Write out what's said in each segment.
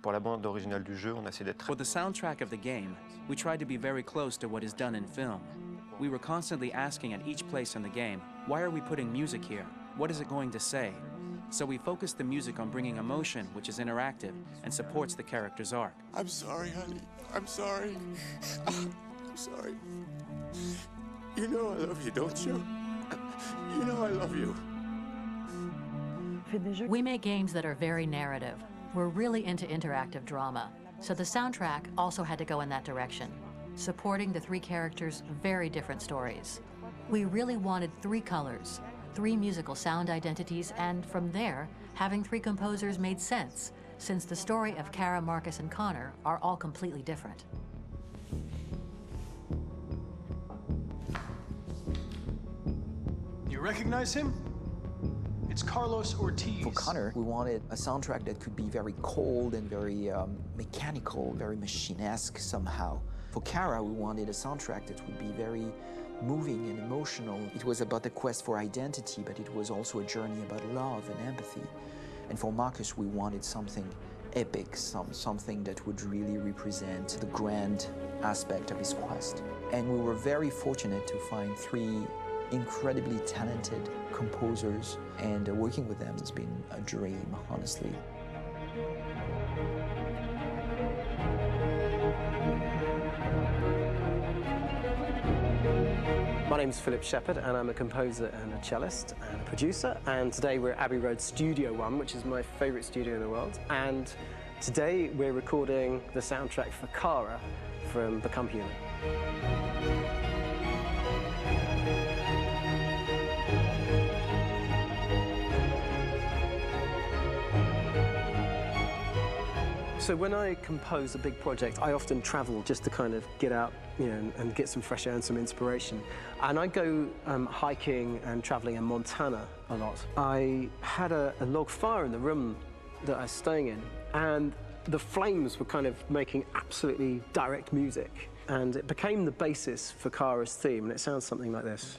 Pour la bande originale du jeu, on a essayé d'être For the soundtrack of the game, we tried to be very close to what is done in film. We were constantly asking at each place in the game, why are we putting music here? What is it going to say? So we focused the music on bringing emotion, which is interactive, and supports the character's arc. I'm sorry, honey. I'm sorry. I'm sorry. You know I love you, don't you? You know I love you. We make games that are very narrative. We're really into interactive drama, so the soundtrack also had to go in that direction, supporting the three characters' very different stories. We really wanted three colors, three musical sound identities, and from there, having three composers made sense, since the story of Kara, Marcus, and Connor are all completely different. You recognize him? It's Carlos Ortiz. For Connor, we wanted a soundtrack that could be very cold and very mechanical, very machine-esque somehow. For Kara, we wanted a soundtrack that would be very moving and emotional. It was about the quest for identity, but it was also a journey about love and empathy. And for Marcus, we wanted something epic, something that would really represent the grand aspect of his quest. And we were very fortunate to find three incredibly talented composers, and working with them has been a dream, honestly. My name's Philip Shepherd, and I'm a composer and a cellist and a producer. And today we're at Abbey Road Studio One, which is my favourite studio in the world. And today we're recording the soundtrack for Kara from Become Human. So when I compose a big project, I often travel just to kind of get out, and get some fresh air and some inspiration. And I go hiking and traveling in Montana a lot. I had a log fire in the room that I was staying in, and the flames were kind of making absolutely direct music. And it became the basis for Kara's theme, and it sounds something like this.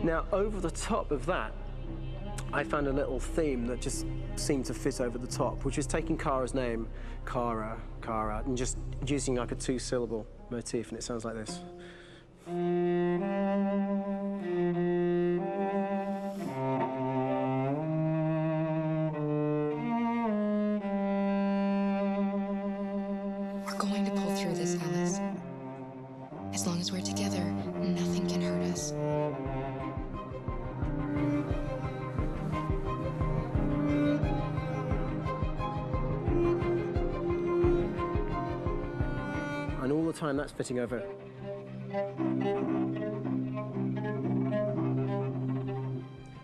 Now, over the top of that, I found a little theme that just seemed to fit over the top, which is taking Kara's name, Kara, and just using like a two-syllable motif, and it sounds like this. We're going to pull through this, Alice. As long as we're together, nothing can hurt us. And all the time that's fitting over.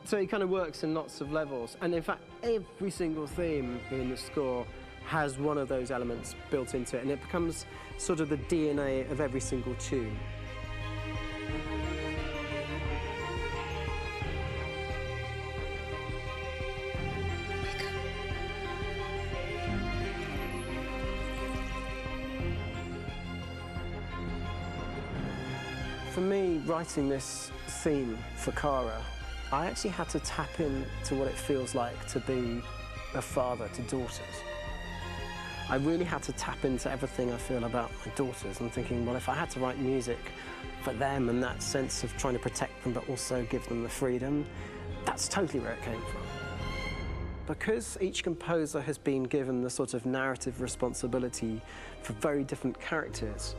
So it kind of works in lots of levels. And in fact, every single theme in the score has one of those elements built into it, and it becomes sort of the DNA of every single tune. For me, writing this theme for Kara, I actually had to tap into what it feels like to be a father to daughters. I really had to tap into everything I feel about my daughters and thinking, well, if I had to write music for them and that sense of trying to protect them but also give them the freedom, that's totally where it came from. Because each composer has been given the sort of narrative responsibility for very different characters,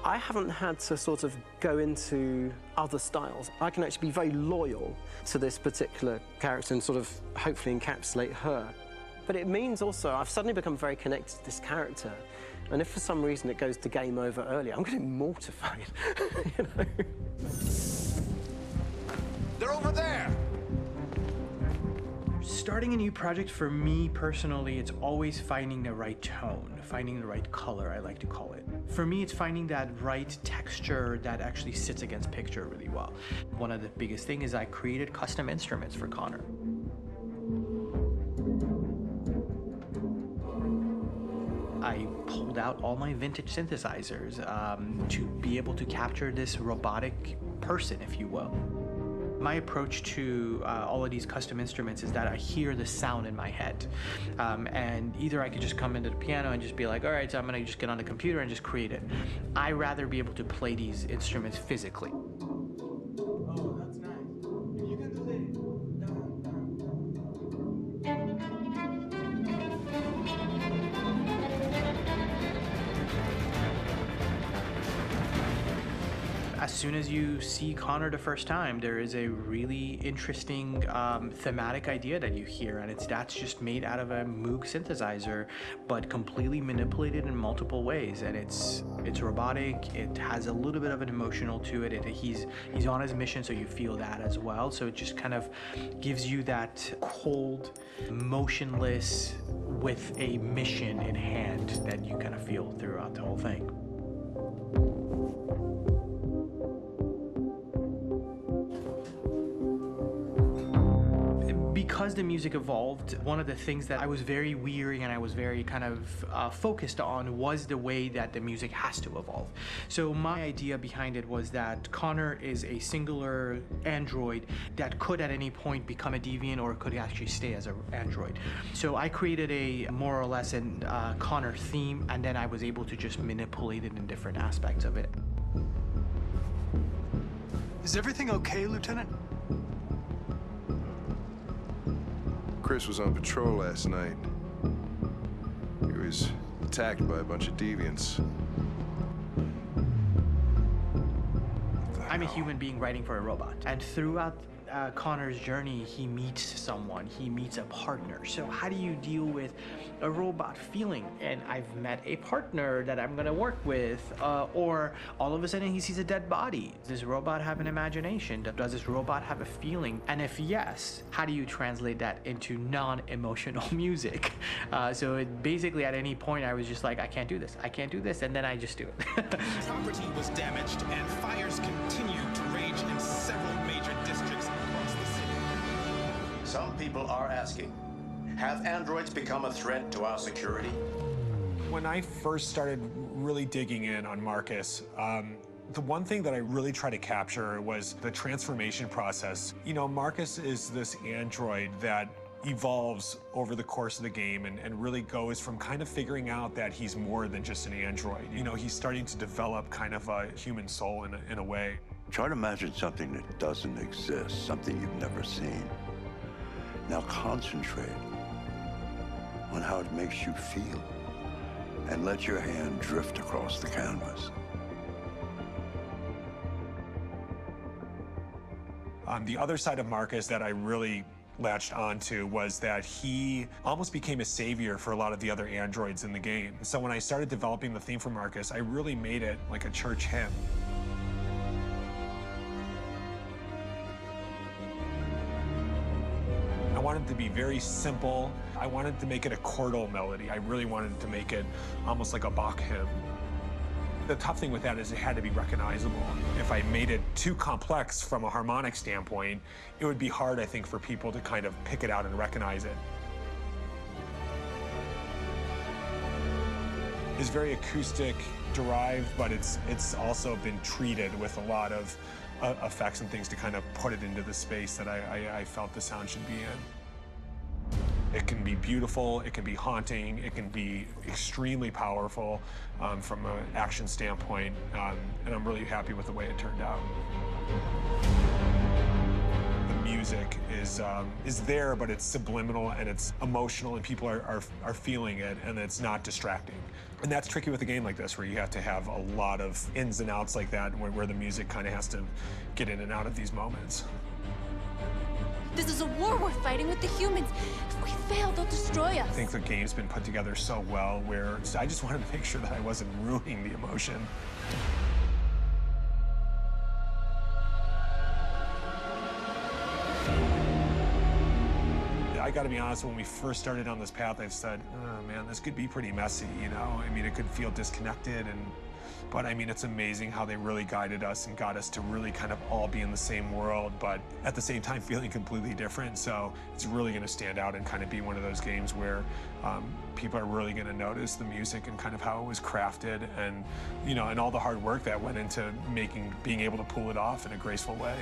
I haven't had to sort of go into other styles. I can actually be very loyal to this particular character and sort of hopefully encapsulate her. But it means also I've suddenly become very connected to this character. And if for some reason it goes to game over early, I'm getting mortified, you know? They're over there! Starting a new project, for me personally, it's always finding the right tone, finding the right color, I like to call it. For me, it's finding that right texture that actually sits against picture really well. One of the biggest things is I created custom instruments for Connor. pulled out all my vintage synthesizers to be able to capture this robotic person, if you will. My approach to all of these custom instruments is that I hear the sound in my head. And either I could just come into the piano and just be like, all right, so I'm gonna just get on the computer and just create it. I rather be able to play these instruments physically. Oh, that's nice. You can do As soon as you see Connor the first time, there is a really interesting thematic idea that you hear, and that's just made out of a Moog synthesizer, but completely manipulated in multiple ways. And it's robotic. It has a little bit of an emotional to it. He's on his mission, so you feel that as well. So it just kind of gives you that cold, motionless, with a mission in hand that you kind of feel throughout the whole thing. Because the music evolved, one of the things that I was very weary and I was very kind of focused on was the way that the music has to evolve. So my idea behind it was that Connor is a singular android that could at any point become a deviant or could actually stay as an android. So I created a more or less an Connor theme, and then I was able to just manipulate it in different aspects of it. Is everything okay, Lieutenant? Chris was on patrol last night. He was attacked by a bunch of deviants. I'm a human being writing for a robot, and throughout Connor's journey, he meets someone, he meets a partner. So how do you deal with a robot feeling? And I've met a partner that I'm gonna work with, or all of a sudden he sees a dead body. Does this robot have an imagination? Does this robot have a feeling? And if yes, how do you translate that into non-emotional music? So it basically at any point I was just like, I can't do this, and then I just do it. Property was damaged and fires continue to rage in several major districts across the city. Some people are asking, have androids become a threat to our security? When I first started really digging in on Marcus, the one thing that I really tried to capture was the transformation process. You know, Marcus is this android that evolves over the course of the game and really goes from kind of figuring out that he's more than just an android. You know, he's starting to develop kind of a human soul in a way. Try to imagine something that doesn't exist, something you've never seen. Now concentrate on how it makes you feel and let your hand drift across the canvas. The other side of Marcus that I really latched onto was that he almost became a savior for a lot of the other androids in the game. So when I started developing the theme for Marcus, I really made it like a church hymn. I wanted it to be very simple. I wanted to make it a chordal melody. I really wanted to make it almost like a Bach hymn. The tough thing with that is it had to be recognizable. If I made it too complex from a harmonic standpoint, it would be hard, I think, for people to kind of pick it out and recognize it. It's very acoustic derived, but it's also been treated with a lot of effects and things to kind of put it into the space that I felt the sound should be in. It can be beautiful, it can be haunting, it can be extremely powerful from an action standpoint, and I'm really happy with the way it turned out. The music is there, but it's subliminal and it's emotional, and people are feeling it, and it's not distracting. And that's tricky with a game like this, where you have to have a lot of ins and outs like that, where the music kind of has to get in and out of these moments. This is a war we're fighting with the humans. If we fail, they'll destroy us. I think the game's been put together so well where I just wanted to make sure that I wasn't ruining the emotion. I gotta be honest, when we first started on this path, I've said, oh man, this could be pretty messy, you know? I mean, it could feel disconnected, and But I mean, it's amazing how they really guided us and got us to really kind of all be in the same world, but at the same time feeling completely different. So it's really going to stand out and kind of be one of those games where people are really going to notice the music and kind of how it was crafted, and and all the hard work that went into being able to pull it off in a graceful way.